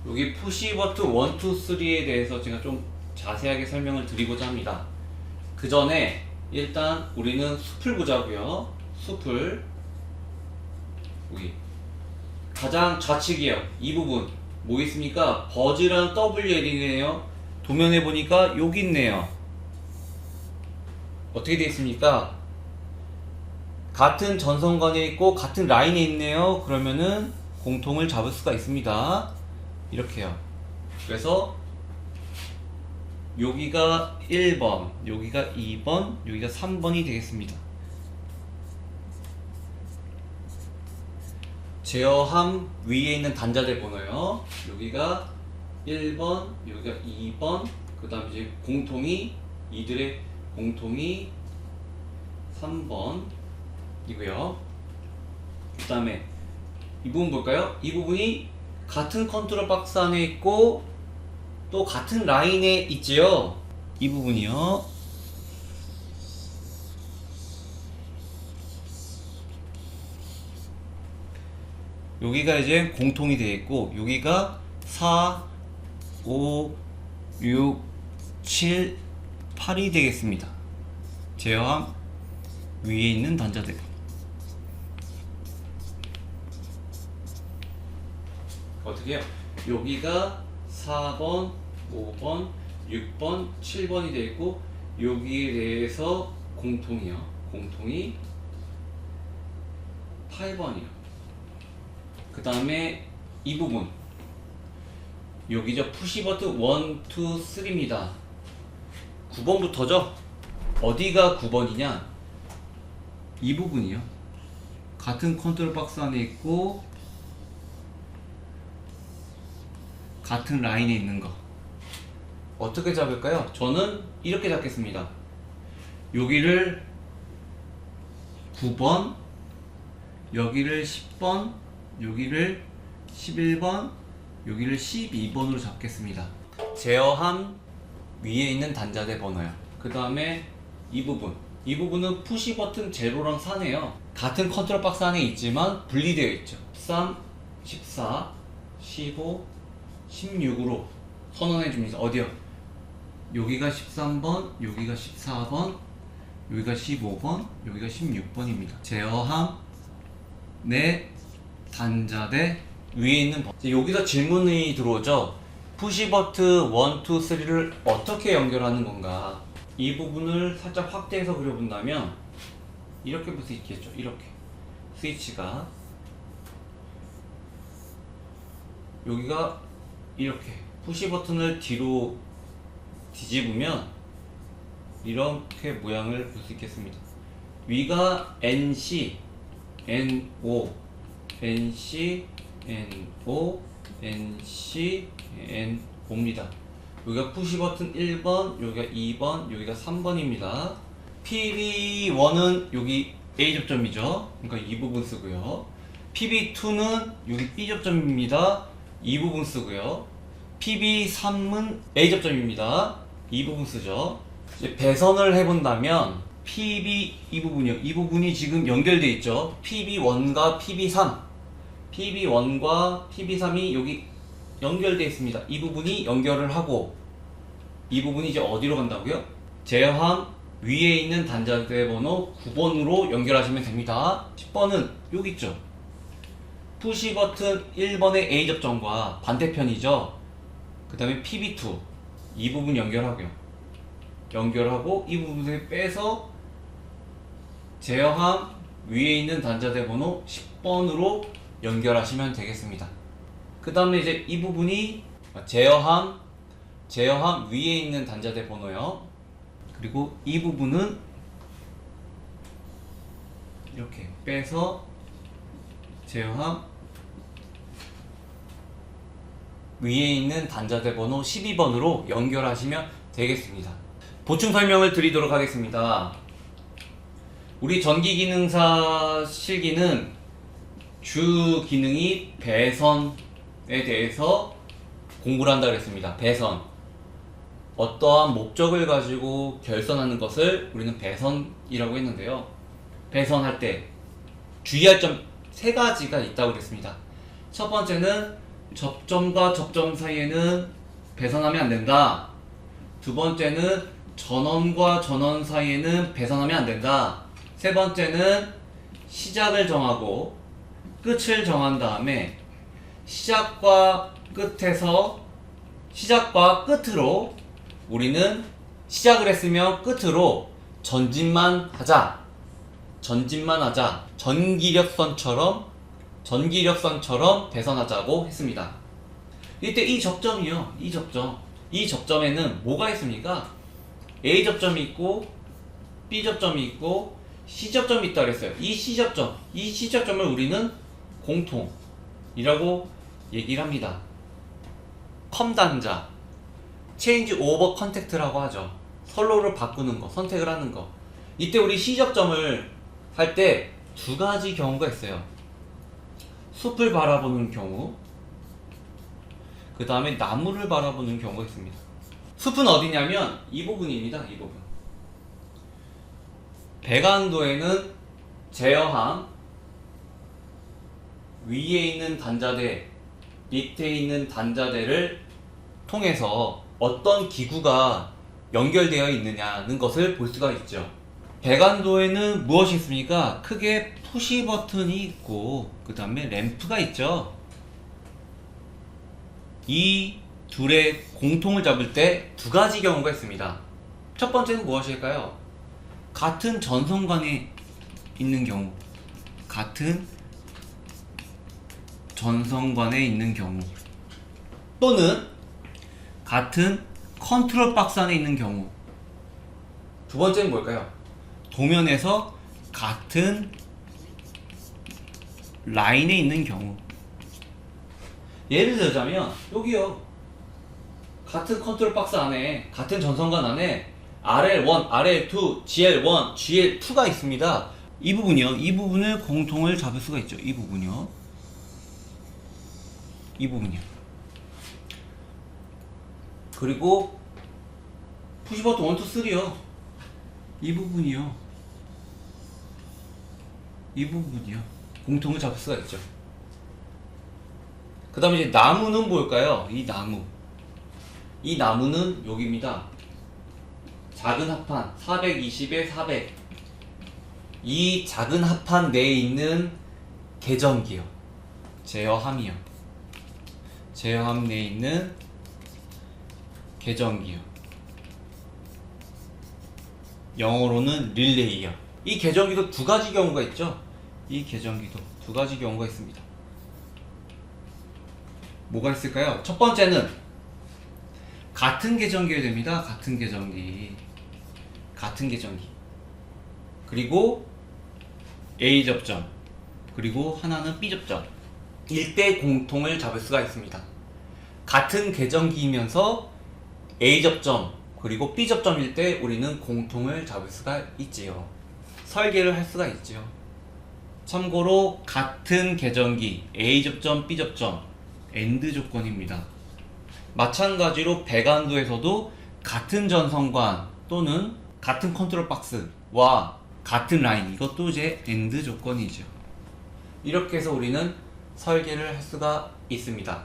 여기 푸시 버튼 1, 2, 3에 대해서 제가 좀 자세하게 설명을 드리고자 합니다. 그 전에 일단 우리는 숲을 보자고요. 숲을 여기 가장 좌측이에요. 이 부분 뭐 있습니까? 버즈랑 WL이네요. 도면에 보니까 여기 있네요. 어떻게 되어 있습니까? 같은 전선관에 있고 같은 라인에 있네요. 그러면은 공통을 잡을 수가 있습니다. 이렇게요. 그래서 여기가 1번, 여기가 2번, 여기가 3번이 되겠습니다. 제어함 위에 있는 단자들 번호요. 여기가 1번, 여기가 2번, 그 다음 이제 공통이, 이들의 공통이 3번 이고요. 그 다음에 이 부분 볼까요? 이 부분이 같은 컨트롤 박스 안에 있고 또 같은 라인에 있지요. 이 부분이요. 여기가 이제 공통이 되어 있고 여기가 4, 5, 6, 7, 8이 되겠습니다. 제어함 위에 있는 단자들. 어떻게 해요? 여기가 4번, 5번, 6번, 7번이 되어 있고 여기에 대해서 공통이요. 공통이 8번이요. 그 다음에 이 부분 여기죠. 푸시 버튼 1, 2, 3입니다. 9번부터죠. 어디가 9번이냐? 이 부분이요. 같은 컨트롤 박스 안에 있고 같은 라인에 있는 거 어떻게 잡을까요? 저는 이렇게 잡겠습니다. 여기를 9번, 여기를 10번, 여기를 11번, 여기를 12번으로 잡겠습니다. 제어함 위에 있는 단자대 번호요. 그 다음에 이 부분은 푸시 버튼 0랑 4네요. 같은 컨트롤 박스 안에 있지만 분리되어 있죠. 13, 14, 15, 16으로 선언해 줍니다. 어디요? 여기가 13번, 여기가 14번, 여기가 15번, 여기가 16번입니다. 제어함 내 단자대 위에 있는 여기서 질문이 들어오죠. 푸시 버튼 1, 2, 3를 어떻게 연결하는 건가? 이 부분을 살짝 확대해서 그려본다면 이렇게 볼 수 있겠죠. 이렇게 스위치가 여기가 이렇게 푸시 버튼을 뒤로 뒤집으면 이렇게 모양을 볼 수 있겠습니다. 위가 NC, NO, NC, NO, NC, NO입니다. 여기가 푸시 버튼 1번, 여기가 2번, 여기가 3번입니다. PB1은 여기 A 접점이죠. 그러니까 이 부분 쓰고요. PB2는 여기 B 접점입니다. 이 부분 쓰고요. PB3은 A 접점입니다. 이 부분 쓰죠. 이제 배선을 해본다면 PB 이 부분이요. 이 부분이 지금 연결되어 있죠. PB1과 PB3, PB1과 PB3이 여기 연결되어 있습니다. 이 부분이 연결을 하고 이 부분이 이제 어디로 간다고요? 제어함 위에 있는 단자대 번호 9번으로 연결하시면 됩니다. 10번은 여기 있죠. 푸시 버튼 1번의 A 접점과 반대편이죠. 그 다음에 PB2 이 부분 연결하고요. 연결하고 이 부분을 빼서 제어함 위에 있는 단자대 번호 10번으로 연결하시면 되겠습니다. 그 다음에 이제 이 부분이 제어함 위에 있는 단자대 번호요. 그리고 이 부분은 이렇게 빼서 제어함 위에 있는 단자대 번호 12번으로 연결하시면 되겠습니다. 보충 설명을 드리도록 하겠습니다. 우리 전기기능사 실기는 주 기능이 배선에 대해서 공부를 한다고 했습니다. 배선. 어떠한 목적을 가지고 결선하는 것을 우리는 배선이라고 했는데요. 배선할 때 주의할 점 3가지가 있다고 그랬습니다. 첫 번째는 접점과 접점 사이에는 배선하면 안 된다. 두 번째는 전원과 전원 사이에는 배선하면 안 된다. 세 번째는 시작을 정하고 끝을 정한 다음에 시작과 끝으로 우리는 시작을 했으면 끝으로 전진만 하자. 전기력선처럼 배선하자고 했습니다. 이때 이 접점에는 뭐가 있습니까? A 접점이 있고 B 접점이 있고 C 접점이 있다 그랬어요. 이 C 접점을 우리는 공통이라고 얘기를 합니다. 컴단자, 체인지 오버 컨택트라고 하죠. 선로를 바꾸는 거, 선택을 하는 거. 이때 우리 C 접점을 할 때 두 가지 경우가 있어요. 숲을 바라보는 경우, 그 다음에 나무를 바라보는 경우가 있습니다. 숲은 어디냐면 이 부분입니다. 이 부분. 배관도에는 제어함, 위에 있는 단자대, 밑에 있는 단자대를 통해서 어떤 기구가 연결되어 있느냐는 것을 볼 수가 있죠. 배관도에는 무엇이 있습니까? 크게 푸시 버튼이 있고 그 다음에 램프가 있죠. 이 둘의 공통을 잡을 때 두 가지 경우가 있습니다. 첫 번째는 무엇일까요? 같은 전선관에 있는 경우, 또는 같은 컨트롤 박스 안에 있는 경우. 두 번째는 뭘까요? 도면에서 같은 라인에 있는 경우. 예를 들자면 여기요, 같은 컨트롤 박스 안에, 같은 전선관 안에 RL1, RL2, GL1, GL2가 있습니다. 이 부분이요, 이 부분을 공통을 잡을 수가 있죠. 이 부분이요. 그리고 푸시버튼 1, 2, 3요. 이 부분이요. 공통을 잡을 수가 있죠. 그 다음에 이제 나무는 뭘까요? 이 나무는 여기입니다. 작은 합판 420에 400. 이 작은 합판 내에 있는 계전기요. 제어함 내에 있는 계전기요. 영어로는 릴레이요. 이 계전기도 두 가지 경우가 있죠. 있습니다. 뭐가 있을까요? 첫 번째는 같은 계전기가 됩니다. 같은 계전기. 그리고 A 접점, 그리고 하나는 B 접점. 일대 공통을 잡을 수가 있습니다. 같은 계전기이면서 A 접점 그리고 B 접점일 때 우리는 공통을 잡을 수가 있지요. 설계를 할 수가 있지요. 참고로 같은 계전기 A 접점, B 접점 AND 조건입니다. 마찬가지로 배관도에서도 같은 전선관 또는 같은 컨트롤 박스와 같은 라인, 이것도 이제 AND 조건이죠. 이렇게 해서 우리는 설계를 할 수가 있습니다.